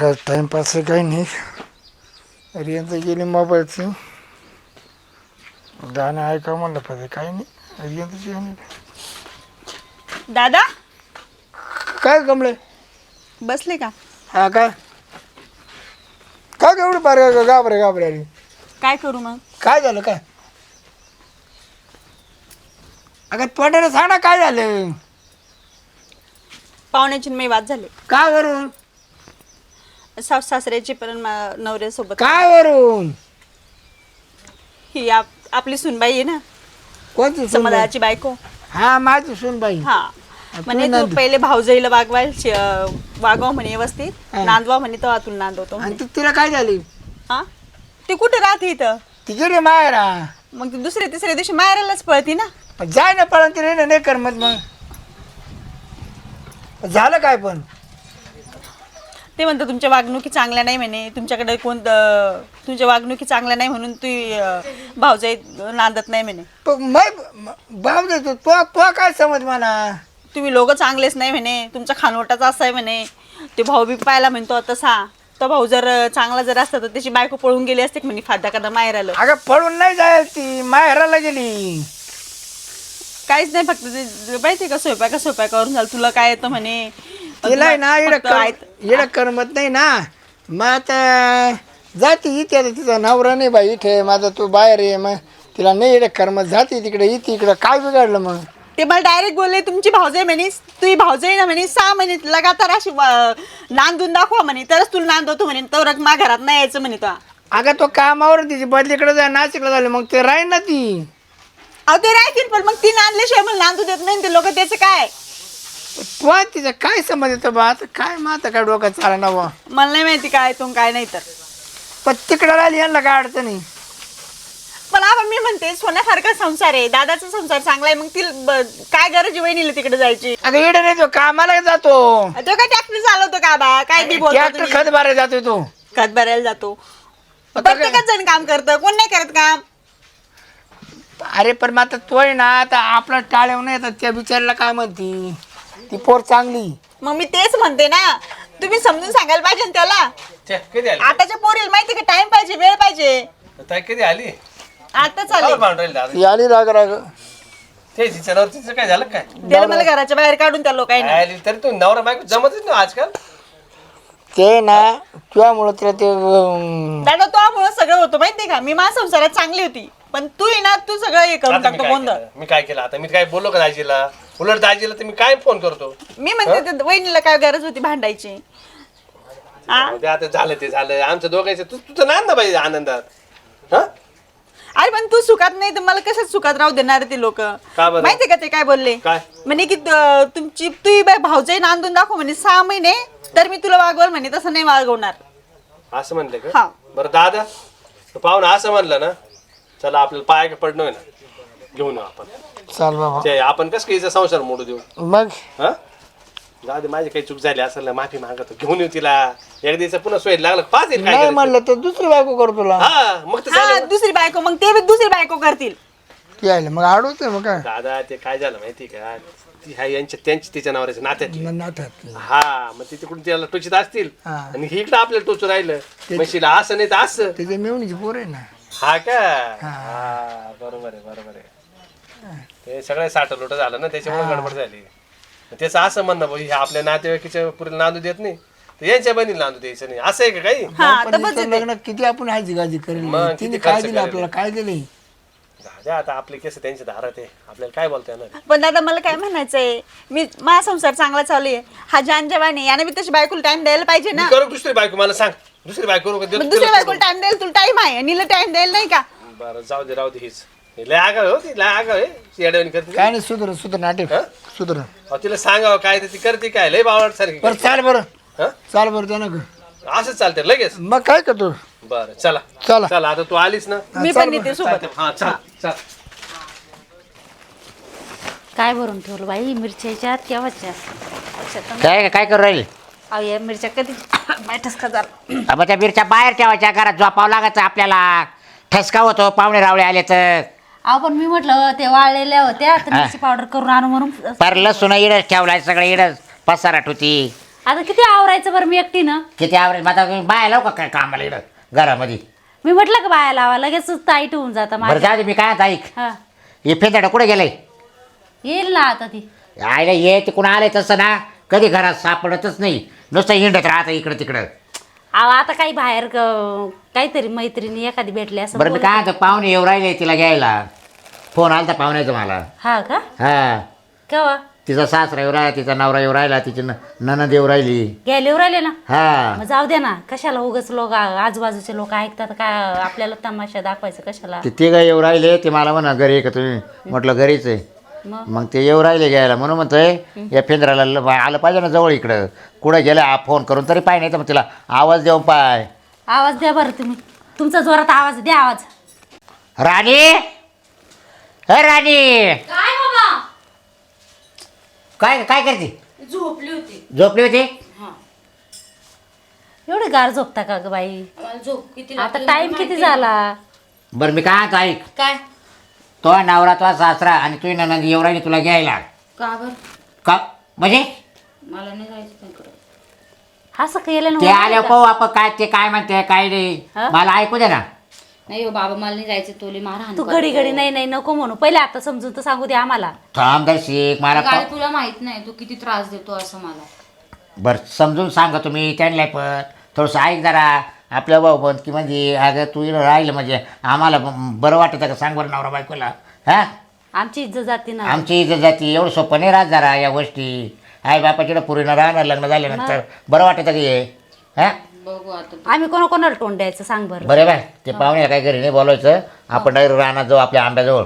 काय टाइमपास काही नाही. रियांचं गेली मोबाईलचं गाणं ऐका म्हणलं पाहिजे काही नाही. रियांचं दादा काय कमळे बसले का? हा काय काय एवढं बार घाबरे आली. काय करू मग? काय झालं काय? अगं तोंडाने सांग ना काय झालं. पाहुण्याची मी वाद झाले. काय वरून? सास सासऱ्याची पण नवऱ्यासोबत. काय वरून? ही आपली सुनबाई आहे ना, कोणती समाधाची बायको. हा माझी सुनबाई. हा म्हणे तू पहिले भाऊजाईला वागवा म्हणे व्यवस्थित, नांदवा म्हणे तेव्हा तुला नांदवतो. आणि तिला काय झाली? हा ते कुठे राहते इथं? ती गेली मायरा. मग ती दुसऱ्या तिसऱ्या दिवशी मारायलाच पळती ना. जाय ना पळून तिने नाही करमत. मग झालं काय? पण ते म्हणतं तुमच्या वागणुकी चांगल्या नाही म्हणे, तुमच्याकडे तुमच्या वागणुकी चांगल्या नाही म्हणून तू भाऊजाई नांदत नाही म्हणे. भाव देतो तो काय समज मला. तुम्ही लोक चांगलेच नाही म्हणे, तुमचा खानवटाचा असा आहे म्हणे. ते भाऊ बी पाहायला म्हणतो तसा. तो भाऊ जर चांगला जर असता तर त्याची बायको पळून गेली असते म्हणे फाद्या कदा माहेराला. अगं पळून नाही जायला, ती माहेराला गेली. काहीच नाही, फक्त ते माहिती का स्वयंपाकावरून झालं. तुला काय येतं म्हणे? तिला ना इडं करमत नाही ना. मग आता जाते इथे. आता तिचा नवरा नाही बाई इथे, माझा तू बाहेर आहे. मग तिला नाही इडं करमत, जाते तिकडे इथे इकडं. काय बिघडलं मग? ते मला डायरेक्ट बोलले तुमची भाऊजाई म्हणे, तुझी भाऊजाई ना म्हणे 6 महिने लगातार अशी नांदून दाखवा म्हणे, तरच तुला नांदवतो म्हणे, तर मा घरात नाही यायचं म्हणे. तो अगं तो कामावर तिची बदलीकडे जाय नाशिकला झालं, मग ते राहील ना ती. अहो ते राहतील, पण मग ती नांदल्याशिवाय मला नांदू देत नाही ते लोक. त्याचं काय? तू तिचं काय समज येतं बा? आता काय माता काय डोक्यात चाला ना बा. मला नाही माहिती काय तो काय नाही. तर पण तिकडे राहिली यांना काय अडचण नाही. पण आपण मी म्हणते सोन्यासारखा संसार आहे, दादाचा संसार चांगला आहे. मग ती काय गरज वहिनीला तिकडे जायची? अगं इडे नाही, तो कामाला जातो. तो काय ट्रॅक्टर चालवतो का बा? काय बी बोलतो ट्रॅक्टर तुम्ही? खत भरायला जातोय तो. खत भरायला जातो. प्रत्येकच जण काम करतं, कोण नाही करत काम? अरे पण मग आता तोय ना, आता आपला टाळ्यावर नाही येतात. त्या बिचाराला काय म्हणती? ती पोर चांगली. मग मी तेच म्हणते ना, तुम्ही समजून सांगायला पाहिजे ना त्याला. कधी आली? आताच्या पोरीला माहिती का टाइम पाहिजे, वेळ पाहिजे. ताई कधी आली? आता चालेल ती आली राग राग. ते तिचं तिचं काय झालं काय? त्याला मला घराच्या बाहेर काढून त्या लोकांना. आली तरी तू नवरा बायको जमतच ना आजकाल. ते ना तुझ्यामुळं तिला ते दादा तो सगळं होतं माहितीये का. मी माझ्या संसारात चांगली होती, पण तू ना तू सगळं हे करून आता मी टाकतो काय गोंधळ. केलं? मी काय केलं आता? मी काय बोललो का दाजीला? उलट दाजीला तर मी काय फोन करतो. मी म्हणते ते वहिनीला काय गरज होती भांडायची? ते आता झालं ते झालं. आमचं दोघांचं तुझं नांद ना बाई आनंदात. हा अरे पण तू सुखात नाही तर मला कशात सुखात राहू देणार ते लोक? का बरं? माहितीये का ते काय बोलले? काय म्हणे की तू भाऊजाई नांदून दाखव म्हणे 6 महिने, तर मी तुला वागवल म्हणे. तसं नाही वागवणार असं म्हणलं हा. का? बरं दादा पाहुणा असं म्हणलं ना, चला आपल्याला पाया पडणं ना, घेऊन येऊ आपण. चाल बाबा. ते आपण कसं काही संसार मोडू देऊ. मग हा दादा माझी काही चूक झाली असेल ना, माफी मागतो. घेऊन येऊ तिला. एक दिवस पुन्हा सोय लागलं पाच येईल नाही काय म्हणलं तर दुसरी बायको कर तुला. हा मग तर हा झालं. दुसरी बायको, मग ते बी दुसरी बायको करतील. ती आली मग आडवत मग काय दादा ते काय झालं माहिती का? ती ह्या यांच्या त्यांची तिच्या नवऱ्याच्या नात्यातली. नाटक. हा मग ती तिकडून त्याला टोचीत असतील हा. आणि ही इकडं आपल्याला टोचू राहिलं. म्हशीला असं नाही तर असं. त्याच्या मेवणीची पोर आहे ना. हा का? हा बरोबर आहे बरोबर आहे. ते सगळं साठं लोट झालं ना, त्याच्यामुळे गडबड झाली. त्याचं असं म्हणणं भाऊ, हे आपल्या नातेवाईकीच्या पुरीला नांदू देत नाही तर यांच्या बहिणीला नांदू द्यायचं नाही, असं आहे का काही? हा तर पण बस तिचं लग्न किती आपण हायची गाजी करेल. मग तिने किती काय खर्च दिलं करेल. आपल्याला? काय दिलंय? दादा आता आपले केस त्यांच्या दारात आहे, आपल्याला काय बोलता येणार? पण दादा मला काय म्हणायचंय, मी माझा संसार चांगला चालू आहे. हा जान जवान आहे, याने बी तशी बायकोला टाइम द्यायला पाहिजे ना. मी करू दुसरी बायको? मला सांग दुसरी बायको करू का? देतो मग दुसऱ्या तुला बायकोला टाइम द्यायला तुला टाइम आहे, नीला टाइम द्यायला नाही का? सोडून. बरं जाऊ दे राहू दे. हीच लय आगाव हो, ती लय आगाव आहे. येड्यावानी करते ती. काय नाही सुधर नाटक हा? सुधर. अहो, तिला सांगावं काय तर ती करते काय, लय बावळट सारखी. बरं चाल बरं. हा चाल बरं त्यानं कर. असंच चालते लगेच. मग काय करतो? बरं चला चला. चला आता तू आलीस ना. मी चाल पण येते सोबत. चालते. हा चल चल. काय भरून ठेवलं बाई मिरच्याच्या केव्हाच्या? काय काय करू राहील? अहो या मिरच्या कधी ठसका झाला. मग त्या मिरच्या बाहेर ठेवायच्या, घरात झोपावं लागायचं आपल्याला. ठसका होतो पाहुणे रावळे आले तर. अहो पण मी म्हटलं ते वाळलेल्या होत्या तर मिरची पावडर करून आणू म्हणून. पर लसूण इडच ठेवलाय, सगळं इडच पसाराट होती. आता किती आवरायचं बरं मी एकटीनं. किती आवरेज मग आता बाय लाव का काय कामाला इकडं घरामध्ये. मी म्हटलं का बाया लावा लगेच ताईट होऊन जातं बरं माझं. जाऊ दे मी काय आता ऐक हा हे फेंदाडा कुठे गेलंय येईल ना आता ती. आयला ये तिकडून आलंय तसं ना कधी घरात सापडतच नाही नुसतं हिंडत राहतं इकडं तिकडं. अहो आता काही बाहेर काहीतरी मैत्रिणी एखादी भेटली असं बरं मी काय आता पाहुणे येऊ राहिले तिला घ्यायला. फोन आला तर पाहुण्याचा मला. हा का हा केव्हा तिचा सासरा येऊ राहिला तिचा नवरा येऊ राहिला तिची ननद येऊ राहिली. घ्यायला येऊ राहिले ना. हा मग जाऊ दे ना कशाला उगाच लोक आजूबाजूचे लोक ऐकतात काय आपल्याला तमाशा दाखवायचं कशाला. ते काय येऊ राहिले ते मला म्हणा घरी आहे का तुम्ही म्हटलं घरीच आहे. मग मग ते येऊ राहिले घ्यायला म्हणून म्हणतोय या फेंद्राला आलं पाहिजे ना जवळ इकडं कुठं गेलं फोन करून तरी पाय नाही तर मग तिला आवाज देऊ पाय. आवाज द्या बरं तुम्ही तुमचा जोरात आवाज द्या आवाज. राणी हे राणी काय बाबा काय काय करते झोपली होती. झोपली होती. एवढी गार झोपता का ग बाई. झोप किती आता टाइम किती झाला. बरं मी काय आता ऐक काय तो नवरा तो सासरा आणि तुझी ननंद येऊ राहिली तुला घ्यायला. का बर का म्हणजे मला नाही जायचं त्यांकडे. असं केलं ते ना आल्यावर पाहू आपण काय ते काय म्हणते काय नाही हा? मला ऐकू दे ना. नाही हो बाबा मला नाही जायचं तोली मारा तू घडी घडी नाही नाही नको म्हणू पहिले आता समजून तर सांगू दे आम्हाला. थांब शिक मला काय तुला माहित नाही तू किती त्रास देतो असं मला. बरं समजून सांगा तुम्ही त्यांना पण थोडंसं ऐक जरा आपल्या भाऊ बंद की म्हणजे अगं तू इकडं राहिलं म्हणजे आम्हाला बरं वाटतं का सांग बरं नवरा बायकोला. हा आमची इज्जत जाते ना. आमची इज्जत जाती एवढं सोपं नाही राहत जरा या गोष्टी. आई बापाच्या पुरीनं राहणार लग्न झाल्यानंतर बरं वाटतं का हे. हा बघू आता. आम्ही कोणाकोणाला तोंड द्यायचं सांग बरं. बरं बाय ते पाहुणे काही घरी नाही बोलायचं आपण डायरेक्ट राहणार जाऊ आपल्या आंब्याजवळ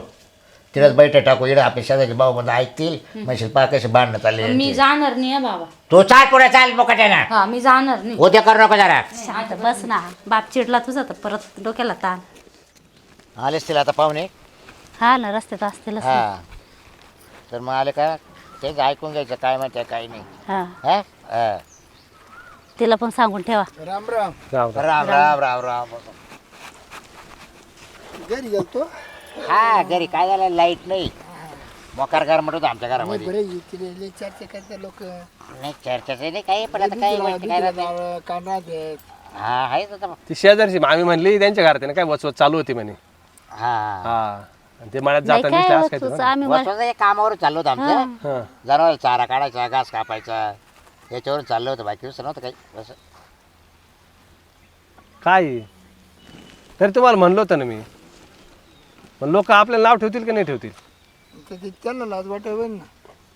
तिथंच बैठक टाकू इकडं आपल्या शेजारचे भाऊ बंद ऐकतील म्हणजे पा कसे भांडणं चालले पण मी जाणार नाही हं बाबा. तो चाल पुढे चाल मोकट्या ना हा मी जाणार नाही. उद्या करू नको जरा. शांत बस ना बाप चिडला तुझा तर परत डोक्याला ताण. आलेच तिला आता पाहुणे. हा ना रस्त्यात असतीलच ना. हा तर मग आले का तेच ऐकून घ्यायचं काय म्हणते काय नाही. हा हा हा. तिला पण सांगून ठेवा. राम राम. जाऊ दे. राम राम राम राम. घरी गेलतो हा घरी काय झालं लाईट नाही मोकार घर म्हणतो आमच्या घरामध्ये. बरे तिथे चर्चा करते लोक नाही चर्चाच नाही काही पण आता काही गोष्टी काय राहते. काढणार आहेत. हा आहेच आता. ती शेजारची मामी म्हणली त्यांच्या घरात आहे ना काय वचवत चालू होती म्हणे. हा हा आणि ते मळ्यात नाही जाताना काय दिसले असं होत काहीतरी तुझं ना. आम्ही वर्षाचं एक कामावर चाललो होतं आमचं. हा. जनावर चारा काढायचा घास कापायचा याच्यावर चाललं होतं बाकी दुसरं नव्हतं काही असं. काय तरी तुम्हाला म्हणलं होतं ना मी पण लोक आपल्याला नाव ठेवतील की नाही ठेवतील. तर ते त्यांना लाज वाटावं ना.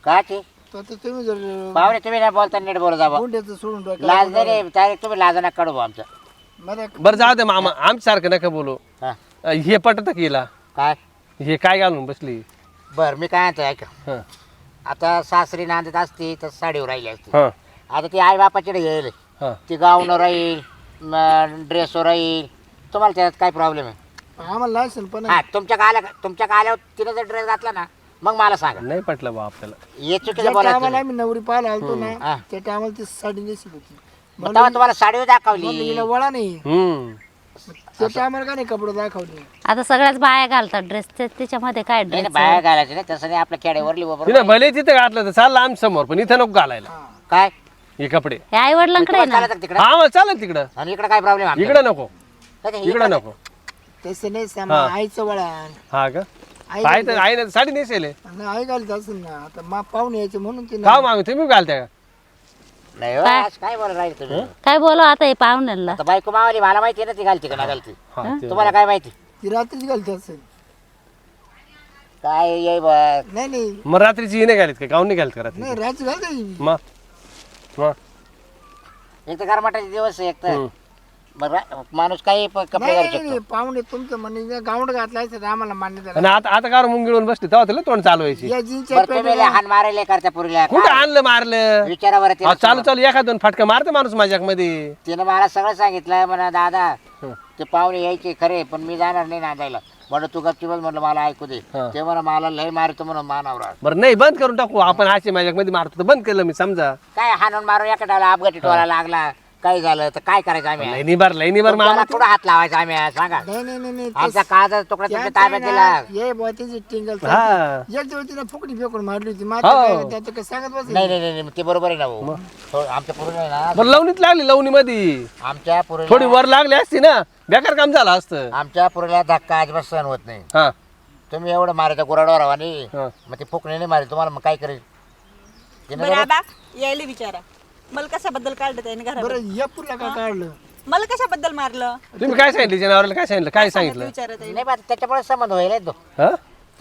का ते तर आता तुम्ही जर पाहुणे तुम्ही नाही बोलता नीट बोलत जा बा. गुंड्याचं सोडून लाज टाका नाही डायरेक्ट तुम्ही लाज नका काढू बा आमचं. मला बरं जाऊ दे मामा आमच्यासारखं नका बोलू. हा हे पटत की हिला काय हे काय घालून बसली. बरं मी काय म्हणतो ऐका हा आता सासरी नांदत असती तर साडीवर राहिली असती. हा आता ती आई बापाकडे येईल हा ती गाऊनवर राहील ड्रेसवर राहील तुम्हाला त्याच्यात काय प्रॉब्लेम आहे. आम्हाला लायसन पण हा तुमच्या काल्यावर तिने जर ड्रेस घातला ना मग मला सांगा. नाही पटलं बा आपल्याला. हे चुकीचं ज्या बोलायचं टायमाला तुम्ही. आम्ही नवरी पाहायला आलतो हा. ना त्या टायमाला ती साडी नेसली होती. मग तेव्हा तुम्हाला साडीवर दाखवली. म्हणलं हिला वळा नाही त्या टायमाला का नाही कपडे दाखवले. आता सगळ्याच बाया घालतात ड्रेस त्याच्यामध्ये काय नाही ड्रेस. बाहेर घालायचं नाही तसं नाही आपल्या खेड्यावरली बरोबर. तिने भले तिथे घातलं तर चाललं आमच्या समोर पण इथं नको घालायला काय हे कपडे. हे आई वडिलांकडे आहे ना. चालत तिकडे हा मग चालेल तिकडं. आणि इकडे काय प्रॉब्लेम इकडं नको इकडं नको. तसं नाही सामा आईचं वळा हा का आई आहे तर आहे ना साडी नेसेल. आई घालत असेल ना आता मा पाहुणे यायचे म्हणून ती का मागू तुम्ही घालत्या का. नाही हो, काय? आज काय बोला राहील तुम्ही. काय बोलू आता हे पाहुण्याला. आता बायको मावली मला माहिती आहे ना ती घालते का नाही घालते. हा ते- तुम्हाला काय माहिती ती रात्रीच घालत असेल. काय ये बघ. नाही नाही मग रात्रीची ही नाही घालीत का गाऊन नाही घालत का रात्री. नाही रात्री घालते मग मग एक तर गरमाटाचे दिवस आहे एक तर मग माणूस काही कपडे घालू शकतो. पाहुणे तुमचं म्हणे गावंड घातला असेल मुंगीला मान्य आणि झाला आता कार मुंगिळून बसली तेव्हा तिला तोंड चालवायची. या जीनच्या बरं तुम्ही लय हाण मारायला करता पुरीला कुठं आणलं मारलं. विचारावर चालू चालू एखाद दोन फटका मारते माणूस माझ्या मध्ये. तिनं मला सगळं सांगितलं म्हणा दादा ते पाहुणे यायचे खरे पण मी जाणार नाही नांदायला म्हणलं तू गपची बस म्हणलं मला ऐकू दे. ते म्हणा मला लय मारतो म्हणून मानावर बरं नाही बंद करून टाकू आपण हाचे माझ्या मध्ये मारतो तर बंद केलं मी समजा. काय हाणून मारून एका डाला अपघाती टोला लागला काही झालं तर काय करायचं आम्ही लय निभार मामा तुमच्याला कुठं हात लावायचा आम्ही सांगा नाही आमचा काळाचा तुकडा तुमच्या ताब्यात दिला ये बोतीची टिंगल हा एक दिवस तिने फुकडी फेकून मारली होती हो. मात्र त्याचं काय सांगत बस नाही नाही नाही ते बरोबर आहे ना भाऊ आमच्या पूर्वी आहे ना बरं लवणीत लागली लवणी मध्ये आमच्या पूर्वी थोडी वर लागली असती ना बेकार काम झालं असतं आमच्या पुरीला धक्का अजिबात सहन होत नाही हा तुम्ही एवढं मारायचं गुराडवर आणि हा. मग ते फुकणे नाही मारेल तुम्हाला मग काय करेल तिने बरं आबा यायला विचारा मला कशाबद्दल काढलं त्याने घरात बरं या पुरला का काढलं मला कशाबद्दल मारलं तुम्ही काय सांगितलं जनावराला काय सांगितलं काय सांगितलं विचारत आहे नाही बा त्याच्यामुळे संबंध होईल तो हा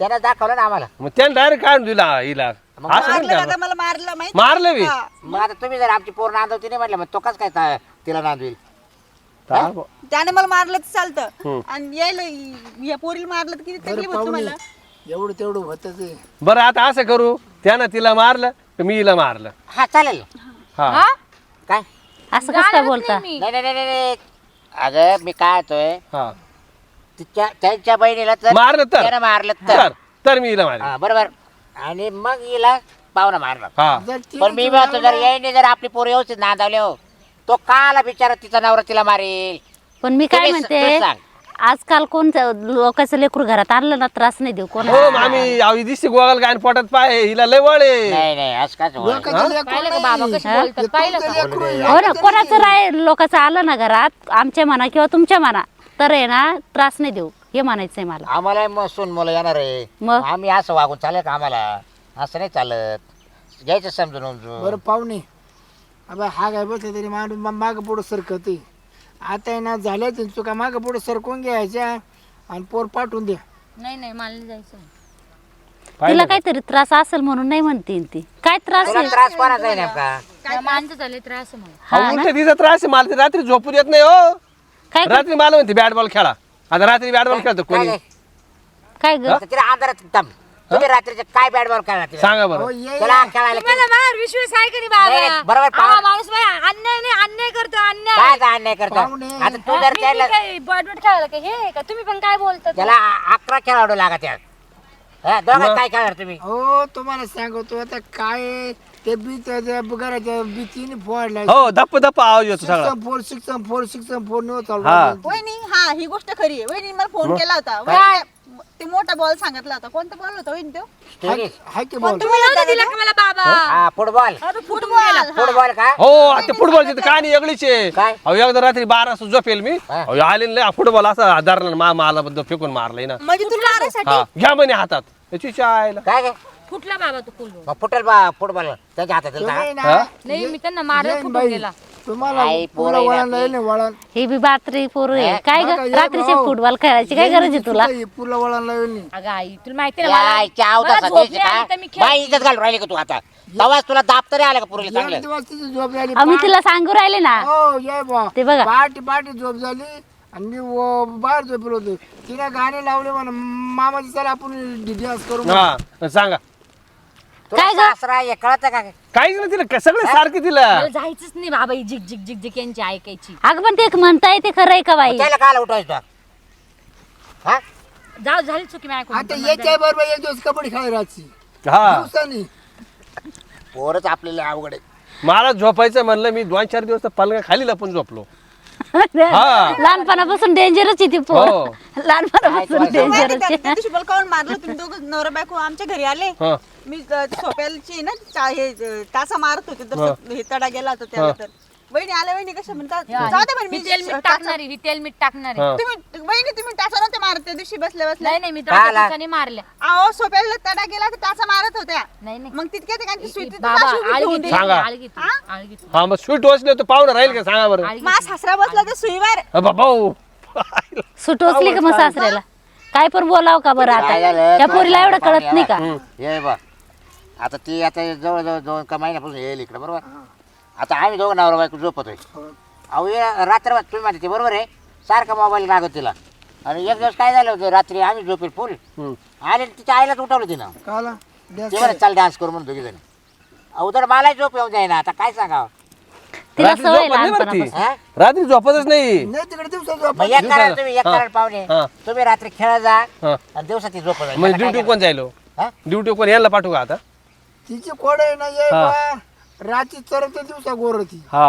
त्यानं दाखवलं ना आम्हाला मग त्याने डायरेक्ट काढून दिला हिला असं नाही मारलं का? दादा मला मारलं माहिती मारलं बी हा. मग आता तुम्ही जर आमची पोर नांदवती नाही म्हटलं मग तो कस काय तिला नांदवेल त्याने मला मारलं तर चालतं आणि यायला या पोरीला मारलं तर किती तकलीफ होत तुम्हाला एवढं तेवढं होतं ते बरं आता असं करू त्यानं तिला मारलं तर मी हिला मारलं हा चालेल हा काय असं कसं काय बोलता नाही नाही नाही नाही अगं मी काय येतोय हा तिच्या त्यांच्या बहिणीला तर मारलं तर त्यानं मारलं तर मी हिला मारलं हा बरोबर आणि मग हिला पाहुणा मारला हा जर ती पण मी म्हणतो जर यायने जर आपली पोर व्यवस्थित नांदावले हो तो काला बिचारा तिचा नवरा तिला मारेल पण मी काय तुम्ही म्हणते सांग. आजकाल कोण लोकांचं लेकरू घरात आणलं ना त्रास नाही देऊ कोण हो मामी आवी दिसते गोगल गायन पोटात पाय हिला लय वळ आहे नाही नाही असं काय होय. लोकांचं लेकरं पाहिलं का नाही. बाबा कशी बोलतात पाहिलं का लेकरं आहे. हो ना कोणाचं राय लोकांचं आलं ना घरात आमच्या म्हणा किंवा तुमच्या म्हणा तर आहे ना त्रास नाही देऊ हे म्हणायचंय मला आम्हाला मग सून मुलं येणार आहे मग? आम्ही असं वागून चालेल का आम्हाला असं नाही चालत घ्यायचं समजून उमजून. बरं पाहुणे अबा हा काय बसला तरी माग पुढं सरकत आता आहे ना झाल्या चुका माग पुढं सरकून घ्यायच्या आणि पोर पाठवून द्या नाही नाही मला नाही जायचं तिला काहीतरी त्रास असेल म्हणून नाही म्हणते ती काय त्रास तुला आहे त्रास कोणाचा आहे नेमका काय माणसं झाले त्रास आहे मला उलट तिचा त्रास आहे मला ती रात्री झोपू देत नाही हो काय रात्री मला म्हणते बॅट बॉल खेळा आता रात्री बॅट बॉल खेळतो काय कोणी काय? काय ग तर तिला अंधारात दम तुम्ही रात्रीचे काय बॅट बॉल खेळणार तिला? सांगा हो बरं ये त्याला खेळायला तुम्हाला माझ्यावर विश्वास आहे का नाही नाही, बाबा बरोबर हा, माणूस बाई अन्याय नाही अन्याय करतो अन्याय काय काय अन्याय करतो पाहुणे. आता तू जर मी त्याला काय बॉटबॉट खेळायला का हे आहे का तुम्ही पण काय बोलता त्याला 11 खेळाडू लागत आहेत दोघं काय खेळणार तुम्ही हो तुम्हाला सांगतो आता काय ते बी त्या घराच्या भीतीने फोडला हो धप्प धप्प आवाज येतो सगळा 6 4 न चालू हा. वहिनी हा ही गोष्ट खरी आहे वहिनी मला फोन केला होता वहिनी, ते मोठा बॉल सांगितला होता कोणता बॉल होता वहिनी तो टेनिस. हाय की बोल तुम्ही नव्हता दिला का मला बाबा हा फुटबॉल फुटबॉल फुटबॉल का हो आता फुटबॉलची तर कहाणी वेगळीच आहे काय? अहो एकदा रात्री 12 वाजता झोपेल मी हा. अहो आले ना फुटबॉल असा धरला मला बद्दल फेकून मारलंय ना म्हणजे तुला मारायसाठी हा घ्या म्हणे हातात याची चायला काय काय फुटला बाबा तो फुटबॉल मग फुटेल बा फुटबॉल त्यांच्या हातात दिला तुम्ही का? ना, नाही मी त्यांना मारत येईन फुटून बाई. गेला तुम्हाला आई, पोरं पुन्हा वळण येणार नाही ना वळण हे बी बात्री पोरू आहे काय ग बघा, या रात्रीचे भाऊ. फुटबॉल खेळायची काय गरज आहे तुला पुला वळण लावली अगं आई तुला माहिती आहे ना मला यायच्या मला अवतासात झोप यायची नाही आली तर का मी बाई खेळते. इज्जत घालून राहिली का तू आता तवाच तुला दाब तरी आला का पुरीला एक चांगलं दिवस तिची झोप झाली आम्ही तिला सांगू राहिले ना हो ये बा ते बघा. पाठी झोप झाली आणि मी बाहेर झोपलो होतो तिने गाणे लावले म्हणा मामाची चला आपण डिटेल्स करू म्हणून. हा सांगा तुला काय ग? सासरा हे कळतं का काहीच नाही तिला सगळे सारखे तिला मला जायचंच नाही बाबा ही झिक झिक झिक झिक यांची ऐकायची अगं पण ते म्हणताय ते खरंय का बाई त्याला काल उठवायचं हा जाऊ झाली चुकी मी ऐकून आता याच्या बरोबर एक दिवस कबड्डी खेळायची हा दिवसानी पोरच आपल्याला अवघड आहे मला झोपायचं म्हणलं मी 2-4 दिवस तर पलंगा खाली लपून झोपलो हा. लहानपणापासून डेंजरच आहे ती पोर हो. लहानपणापासून माहिती डेंजरच का, त्या दिवशी मला काऊन मारलं तुम्ही दोघं नवरा बायको आमच्या घरी आले हा. मी सोप्याची ना हे टाचा मारत होते तर हे तडा गेला होता त्याला तर वहिनी आल्या वहिनी कशा म्हणतात जाऊ दे म्हणे, ही तेल मी मीठ टाकणारी ही तेल मीठ टाकणारी हा. तुम्ही वहिनी तुम्ही टाचा नव्हते मारत त्या दिवशी बसल्या बसल्या नाही नाही मी का आला? त्याच्याने मारल्या अहो सोप्याला तडा गेला तर टाचा मारत होत्या नाही नाही मग तितक्या ठिकाणी स्वीट बाबा आळगी घेतली, सांगा. आळगी घेतली, आळगी घेतली, हा मग स्वीट वसले तर पाहुणं राहील का सांगा बरं आळगी मा सासरा बसला त्या सुईवर भाऊ सुट उचली का मग सासऱ्याला काय पण बोलाव का बरं काय आता झालं? त्या पोरीला एवढं कळत नाही का ये बा आता ती आता जवळजवळ 2 महिन्यापासून येईल इकडे बरोबर आता आम्ही दोघं नवरा बायको झोपतोय अहो रात्र तुम्ही म्हणते ते बरोबर आहे सारखा मोबाईल लागत तिला आणि एक दिवस काय झालं होतं रात्री आम्ही झोपेल फुल आले तिच्या आईलाच उठवलं तिनं काला ते म्हणे चाल डान्स करू म्हणून दोघी जण अहो तर मला झोप येऊन जाईना आता काय सांगावं तिला रात्री सवय झोपत नाही बरं ती. लहानपणापासून हा? रात्री झोपतच नाही नाही तिकडे दिवसा झोप मग एक करा तुम्ही एक करा पाहुणे हा. तुम्ही रात्री खेळा जा हा. आणि दिवसा ती झोप जाईल. म्हणजे आता काय ड्युटी कोण जायलो हा? ड्युटी कोण यायला पाठवू का आता तिची कोड आहे ना ये हा. बा रात्री चरते दिवसा गोरती हा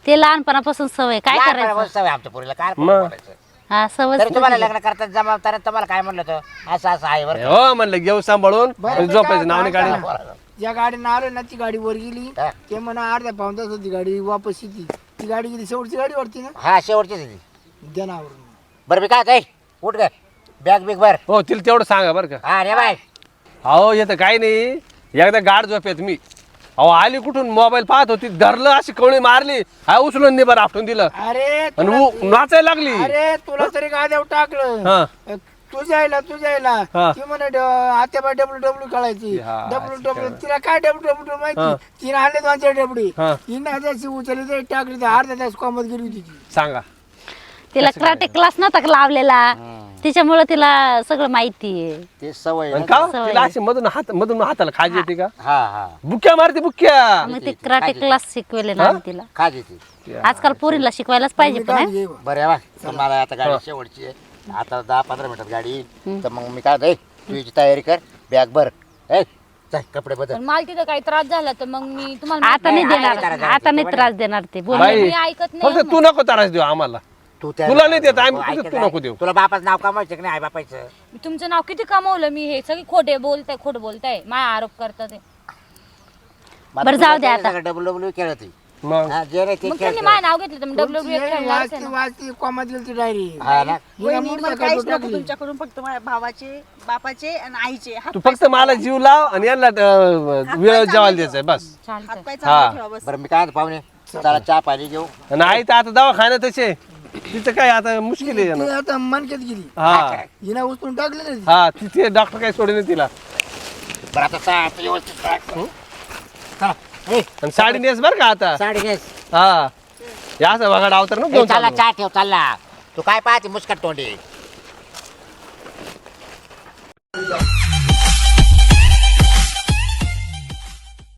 ते लहानपणापासून सवय काय करायचं लहानपणापासून सवय आमच्या पोरीला काय मग. बोलायचं. हा सवय तरी तुम्हाला लग्न करतात जमावताना तुम्हाला काय म्हणलं होतं असं असं आहे बरं हो म्हणलं घेऊ सांभाळून बरं, झोपायचं नाव नाही काय काढायचं. बरं. ज्या गाडीनं आलो ना ती गाडी वर गेली हा. ते म्हणा अर्ध्या पाऊन तास होती गाडी वापस येते ती गाडी गेली शेवटची गाडी वरती ना हा शेवटचीच आहे ती. जनावर बरं मी काय उठ ग बॅग बिग बर हो तिला तेवढं सांगा बरं का. हा रे बाय अहो येतं काही नाही एकदा गाड झोपेत मी अहो आली कुठून मोबाईल पाहत होती धरलं अशी कवळी मारली हा उचलून नाही बरं आपटून दिलं अरे आणि नाचायला लागली. अरे तुला तरी गाद्यावर टाकलं हा तू जायला हा. ती म्हणे आत्याबाई डब्ल्यू कळायची हा, डब्ल्यू तिला काय डब्ल्यू माहिती तिने आणले 2-4 डबडी हा. तिने आधी उचलली तरी टाकली तर अर्धा तास कॉमत गेली होती ती सांगा तिला कराटे क्लास नव्हता का लावलेला तिच्यामुळे तिला सगळं माहिती आहे ते सवय आणि ना. का तिला अशी मधून हाताला खाज येते का हा हा बुक्या मारते बुक्या. मग ते कराटे क्लास शिकवले ना आम्ही तिला खाज येते आजकाल पोरीला शिकवायलाच पाहिजे पण काय हं? घे बा. बरं या बा मला आता गाडी शेवटची आहे आता 10-15 मिनिटात गाडी येईल तर मग मी काय होतं तू याची तयारी कर बॅग भर चल कपडे बदल पण मला तिथं काही त्रास झाला तर मग मी तुम्हाला आता नाही नाही, देणार नाही, आता नाही त्रास देणार ते बोल बाई मी ऐकत नाही फक्त तू नको त्रास देऊ आम्हाला. तुला नाही देत, आम्ही ऐकत फक्त तू नाही. नको देऊ. तुला बापाचं नाव कमावायचं की नाही आई बापायचं मी तुमचं नाव किती कमवलं मी हे सगळे खोटं बोलताय माझा आरोप करता ते बरं, जाऊ दे आता. डब्ल्यू खेळत मग जे नाही ते मग त्यांनी खेळत माझं नाव घेतलं तर मी डब्ल्यू खेळणारच आहे वाचती ना. वाचती कॉमात गेली ती डायरी हा ना वहिनी, मला मुडदा काहीच काढून नको टाकली. तुमच्याकडून फक्त माझ्या भावाचे बापाचे आणि आईचे तू फक्त मला जीव लाव आणि यांना वेळ जेवायला द्यायचंय बस. चालतंय हातपाय हा. चांगले ठेवा बस. बरं मी काय पाहुणे चला चहा पाणी घेऊ आणि आई तर आता दवाखान्यात तसे तिचं काय आता मुश्किल आहे ती ना. आता मनकेत गेली हा हिना उचलून टाकलं ना ती. हा तिथे डॉक्टर काही सोडले नाही तिला. बरं आता चहा व्यवस्थित टाक. चला ए, आणि साडी नेस बर का आता. साडी नेस हा या असं बघा डावतर ना ए, घेऊन चालला चाललो. चहा ठेव चालला तू काय पाहते मुस्कट तोंडी